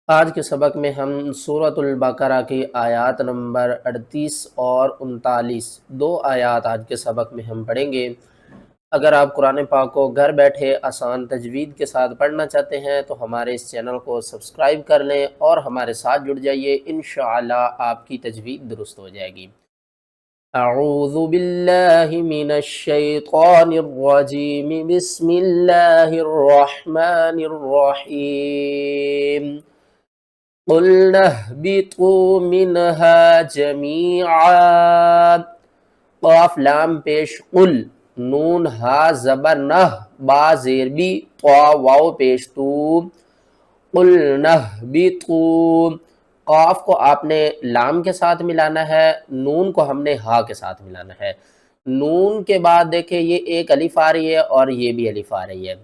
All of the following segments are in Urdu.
آج کے سبق میں ہم سورۃ البقرہ کی آیات نمبر 38 اور 39 دو آیات آج کے سبق میں ہم پڑھیں گے۔ اگر آپ قرآن پاک کو گھر بیٹھے آسان تجوید کے ساتھ پڑھنا چاہتے ہیں تو ہمارے اس چینل کو سبسکرائب کر لیں اور ہمارے ساتھ جڑ جائیے، انشاءاللہ آپ کی تجوید درست ہو جائے گی۔ اعوذ باللہ من الشیطان الرجیم، بسم اللہ الرحمن الرحیم۔ قُلْنَا اهْبِطُوا مِنْهَا جَمِيعًا، قاف لام پیش قل، نون ہا زبر نہ، با زیر بی، طا واو پیش تو، قُلْنَا اهْبِطُوا، قاف کو آپ نے لام کے ساتھ ملانا ہے، نون کو ہم نے ہا کے ساتھ ملانا ہے۔ نون کے بعد دیکھیں یہ ایک الف آ رہی ہے اور یہ بھی الف آ رہی ہے۔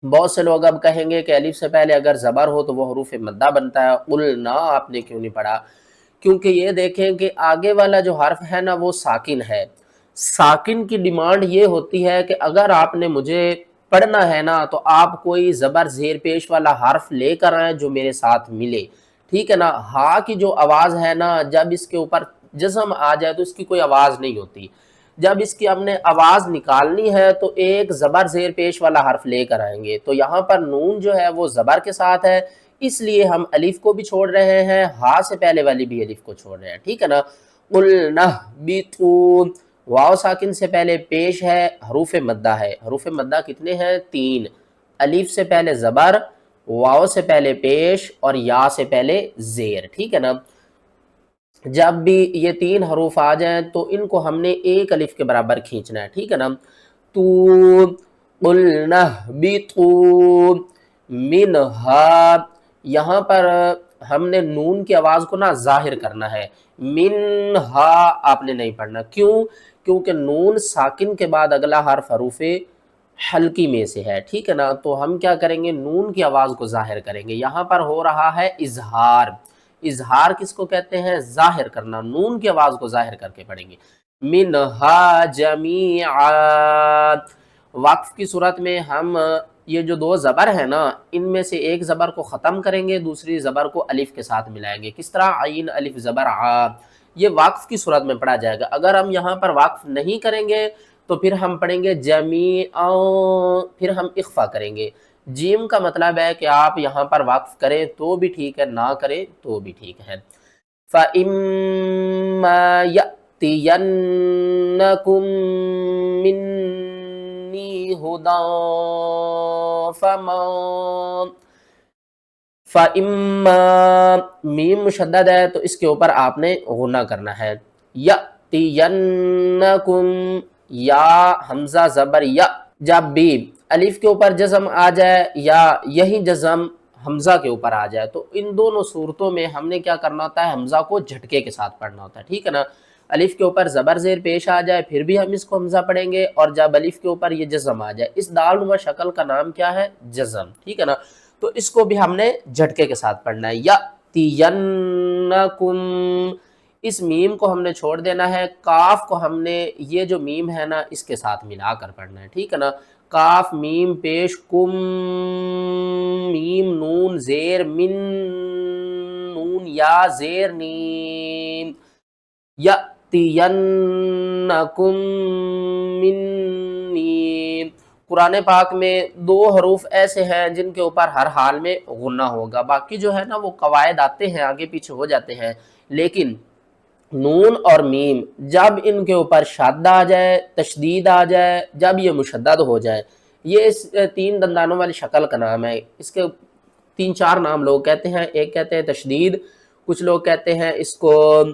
بہت سے لوگ اب کہیں گے کہ الف سے پہلے اگر زبر ہو تو وہ حروف مدہ بنتا ہے، قلنا آپ نے کیوں نہیں پڑھا؟ کیونکہ یہ دیکھیں کہ آگے والا جو حرف ہے نا وہ ساکن ہے۔ ساکن کی ڈیمانڈ یہ ہوتی ہے کہ اگر آپ نے مجھے پڑھنا ہے نا تو آپ کوئی زبر زیر پیش والا حرف لے کر آئیں جو میرے ساتھ ملے، ٹھیک ہے نا۔ ہا کی جو آواز ہے نا، جب اس کے اوپر جزم آ جائے تو اس کی کوئی آواز نہیں ہوتی۔ جب اس کی ہم نے آواز نکالنی ہے تو ایک زبر زیر پیش والا حرف لے کر آئیں گے، تو یہاں پر نون جو ہے وہ زبر کے ساتھ ہے، اس لیے ہم الف کو بھی چھوڑ رہے ہیں، ہا سے پہلے والی بھی الف کو چھوڑ رہے ہیں، ٹھیک ہے نا۔ قُلْنَا اهْبِطُوا، واو ساکن سے پہلے پیش ہے، حروف مدہ ہے۔ حروف مدہ کتنے ہیں؟ 3۔ الف سے پہلے زبر، واو سے پہلے پیش اور یا سے پہلے زیر، ٹھیک ہے نا۔ جب بھی یہ 3 حروف آ جائیں تو ان کو ہم نے ایک الف کے برابر کھینچنا ہے، ٹھیک ہے نا۔ تو قُلْنَا اهْبِطُوا مِنْهَا، یہاں پر ہم نے نون کی آواز کو نا ظاہر کرنا ہے، منہا آپ نے نہیں پڑھنا۔ کیوں؟ کیونکہ نون ساکن کے بعد اگلا حرف حروف حلقی میں سے ہے، ٹھیک ہے نا۔ تو ہم کیا کریں گے؟ نون کی آواز کو ظاہر کریں گے۔ یہاں پر ہو رہا ہے اظہار۔ اظہار کس کو کہتے ہیں؟ ظاہر کرنا، نون کی آواز کو ظاہر کر کے پڑھیں گے۔ منہا جمیعا، وقف کی صورت میں ہم یہ جو 2 زبر ہیں نا، ان میں سے ایک زبر کو ختم کریں گے، دوسری زبر کو الف کے ساتھ ملائیں گے۔ کس طرح؟ عین الف زبر آ، یہ وقف کی صورت میں پڑھا جائے گا۔ اگر ہم یہاں پر وقف نہیں کریں گے تو پھر ہم پڑھیں گے جمیعا، پھر ہم اخفا کریں گے۔ جیم کا مطلب ہے کہ آپ یہاں پر وقف کریں تو بھی ٹھیک ہے، نہ کریں تو بھی ٹھیک ہے۔ فَإِمَّا يَأْتِيَنَّكُم مِّنِّي هُدًى فَإِمَّا، میم مشدد ہے تو اس کے اوپر آپ نے غنہ کرنا ہے۔ یَأْتِيَنَّكُم، یا حمزہ زبر یا، جب بھی الف کے اوپر جزم آ جائے یا یہی جزم حمزہ کے اوپر آ جائے تو ان دونوں صورتوں میں ہم نے کیا کرنا ہوتا ہے؟ حمزہ کو جھٹکے کے ساتھ پڑھنا ہوتا ہے، ٹھیک ہے نا۔ الف کے اوپر زبر زیر پیش آ جائے پھر بھی ہم اس کو حمزہ پڑھیں گے، اور جب الف کے اوپر یہ جزم آ جائے، اس دال نما شکل کا نام کیا ہے؟ جزم، ٹھیک ہے نا۔ تو اس کو بھی ہم نے جھٹکے کے ساتھ پڑھنا ہے۔ یَأْتِيَنَّكُم، اس میم کو ہم نے چھوڑ دینا ہے، کاف کو ہم نے یہ جو میم ہے نا اس کے ساتھ ملا کر پڑھنا ہے، ٹھیک ہے نا۔ کاف میم پیش کم، میم نون زیر من، نون یا زیر نیم، یَأْتِيَنَّكُم مِّنِّی۔ قرآن پاک میں 2 حروف ایسے ہیں جن کے اوپر ہر حال میں غنہ ہوگا، باقی جو ہے نا وہ قواعد آتے ہیں آگے پیچھے ہو جاتے ہیں، لیکن نون اور میم جب ان کے اوپر شد آ جائے، تشدید آ جائے، جب یہ مشدد ہو جائے، یہ اس 3 دندانوں والی شکل کا نام ہے۔ اس کے 3-4 نام لوگ کہتے ہیں، ایک کہتے ہیں تشدید، کچھ لوگ کہتے ہیں اس کو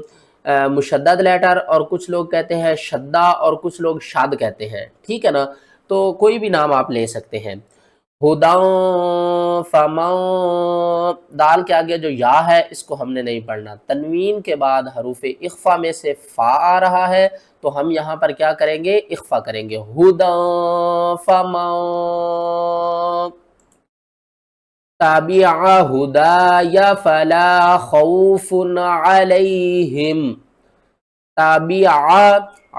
مشدد لیٹر، اور کچھ لوگ کہتے ہیں شدہ، اور کچھ لوگ شاد کہتے ہیں، ٹھیک ہے نا۔ تو کوئی بھی نام آپ لے سکتے ہیں۔ ہداں فماں، دال کے آگے جو یا ہے اس کو ہم نے نہیں پڑھنا۔ تنوین کے بعد حروف اخفا میں سے فا آ رہا ہے تو ہم یہاں پر کیا کریں گے؟ اخفا کریں گے۔ ہداں فماں تابع ہدای فلا خوف علیہم، تابع،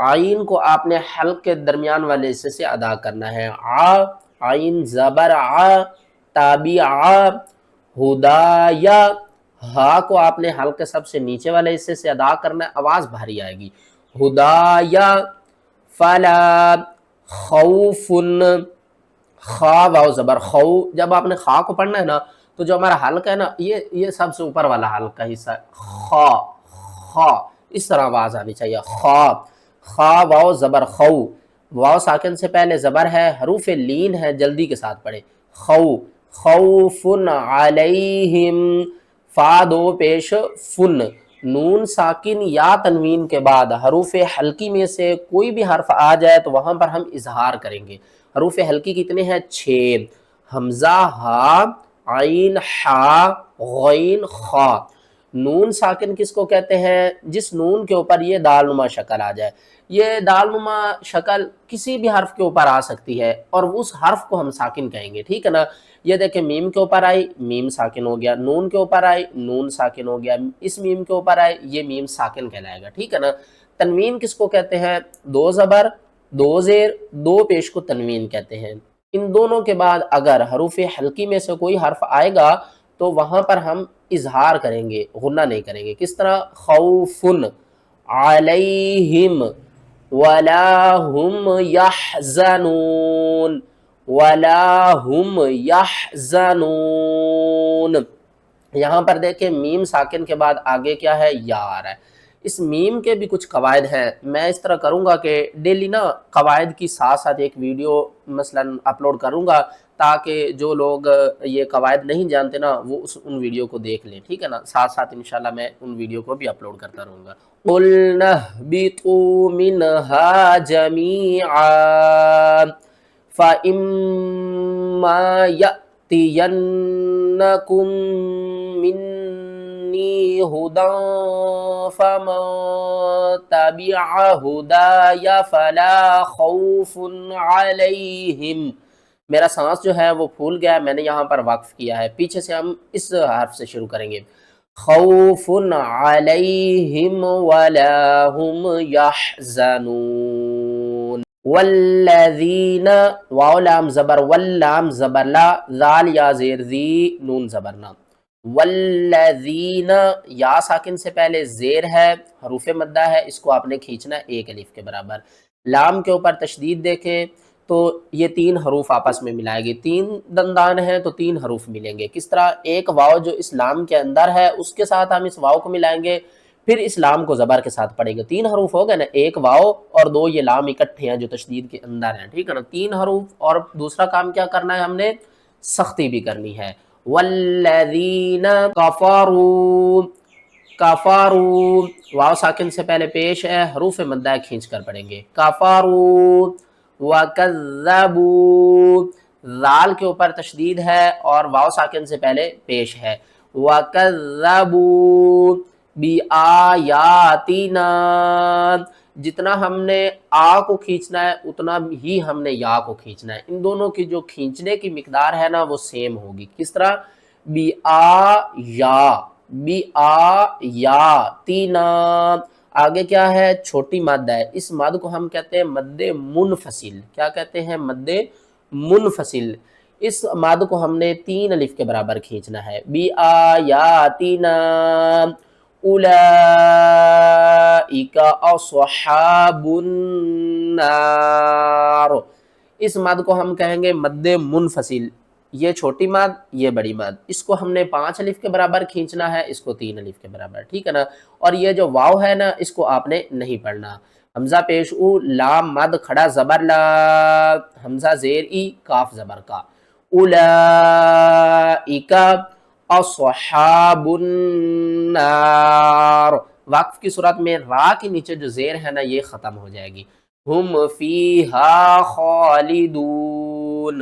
عین کو آپ نے حلق کے درمیان والے حصے سے ادا کرنا ہے۔ عین زبر ع، تابع ہدایا، ہا کو آپ نے حلق سب سے نیچے والے حصے سے ادا کرنا ہے، آواز بھاری آئے گی، ہدایا، فلا خوف، خا واو زبر خو، جب آپ نے خا کو پڑھنا ہے نا تو جو ہمارا حلق ہے نا یہ سب سے اوپر والا حلق کا حصہ ہے، خا، خا، اس طرح آواز آنی چاہیے، خا، خا واو زبر خو، واو ساکن سے پہلے زبر ہے، حروف لین ہے، جلدی کے ساتھ پڑھے، خو، خوف علیہم، فا دو پیش فن، نون ساکن یا تنوین کے بعد حروف حلقی میں سے کوئی بھی حرف آ جائے تو وہاں پر ہم اظہار کریں گے۔ حروف حلقی کتنے ہیں؟ 6، حمزہ، ہا، عین، حا، غین، خا۔ نون ساکن کس کو کہتے ہیں؟ جس نون کے اوپر یہ دالنما شکل آ جائے، یہ دالنما شکل کسی بھی حرف کے اوپر آ سکتی ہے اور اس حرف کو ہم ساکن کہیں گے، ٹھیک ہے نا؟ یہ دیکھیں میم کے اوپر آئی، میم ساکن ہو گیا، نون کے اوپر آئی، نون ساکن ہو گیا، اس میم کے اوپر آئی، یہ میم ساکن کہلائے گا، ٹھیک ہے نا؟ تنوین کس کو کہتے ہیں؟ 2 زبر 2 زیر 2 پیش کو تنوین کہتے ہیں۔ ان دونوں کے بعد اگر حروف حلقی میں سے کوئی حرف آئے گا تو وہاں پر ہم اظہار کریں گے، غنہ نہیں کریں گے۔ کس طرح؟ خوفن علیہم ولا ہم یحزنون، ولا ہم یحزنون۔ یہاں پر دیکھیں میم ساکن کے بعد آگے کیا ہے؟ یا آ رہا ہے۔ اس میم کے بھی کچھ قواعد ہیں، میں اس طرح کروں گا کہ ڈیلی نا قواعد کی ساتھ ساتھ ایک ویڈیو مثلا اپلوڈ کروں گا تاکہ جو لوگ یہ قواعد نہیں جانتے نا وہ ان ویڈیو کو دیکھ لیں، ٹھیک ہے نا؟ ساتھ ساتھ انشاءاللہ میں ان ویڈیو کو بھی اپلوڈ کرتا رہوں گا۔ قُلْنَا اهْبِطُوا مِنْهَا جَمِيعًا فَإِمَّا يَأْتِيَنَّكُم مِّنِّي هُدًى فَمَن تَبِعَ هُدَايَ فَلَا خَوْفٌ عَلَيْهِمْ۔ میرا سانس جو ہے وہ پھول گیا ہے، میں نے یہاں پر وقف کیا ہے، پیچھے سے ہم اس حرف سے شروع کریں گے، خوف علیہم ولا ہم یحزنون۔ والذین، واو لام زبر واللام زبر لا، ذال یا زیر ذی، نون زبر نا، والذین، یا ساکن سے پہلے زیر ہے، حروف مدہ ہے، اس کو آپ نے کھینچنا ہے 1 الف کے برابر، لام کے اوپر تشدید دیکھیں تو یہ 3 حروف آپس میں ملائے گی، 3 دندان ہیں تو 3 حروف ملیں گے۔ کس طرح؟ ایک واو جو اس لام کے اندر ہے اس کے ساتھ ہم اس واو کو ملائیں گے، پھر اس لام کو زبر کے ساتھ پڑھیں گے، 3 حروف ہو گئے نا، ایک واو اور 2 یہ لام اکٹھے ہیں جو تشدید کے اندر ہیں، ٹھیک ہے نا؟ 3 حروف، اور دوسرا کام کیا کرنا ہے ہم نے؟ سختی بھی کرنی ہے۔ والذین کفروا، کفروا، واو ساکن سے پہلے پیش ہے، حروف مدہ کھینچ کر پڑھیں گے، کفروا وَكَذَّبُوا، ذال کے اوپر تشدید ہے اور واو ساکن سے پہلے پیش ہے، وَكَذَّبُوا بِآيَاتِنَا، جتنا ہم نے آ کو کھینچنا ہے اتنا ہی ہم نے یا کو کھینچنا ہے، ان دونوں کی جو کھینچنے کی مقدار ہے نا وہ سیم ہوگی۔ کس طرح؟ بِآيَاتِنَا، آگے کیا ہے؟ چھوٹی مد ہے، اس مد کو ہم کہتے ہیں مد منفصل، کیا کہتے ہیں؟ مد منفصل، اس مد کو ہم نے 3 الف کے برابر کھینچنا ہے، بِآيَاتِنَا اولئک اصحاب النار، اس مد کو ہم کہیں گے مد منفصل، یہ چھوٹی مد یہ بڑی مد، اس کو ہم نے 5 الف کے برابر کھینچنا ہے، اس کو 3 الف کے برابر، ٹھیک ہے نا؟ اور یہ جو واو ہے نا اس کو آپ نے نہیں پڑھنا، حمزہ پیش او، لام مد کھڑا زبر لا، حمزہ زیر ای، کاف زبر کا، اولئک اصحاب النار، وقف کی صورت میں را کے نیچے جو زیر ہے نا یہ ختم ہو جائے گی، ہم فیہا خالدون۔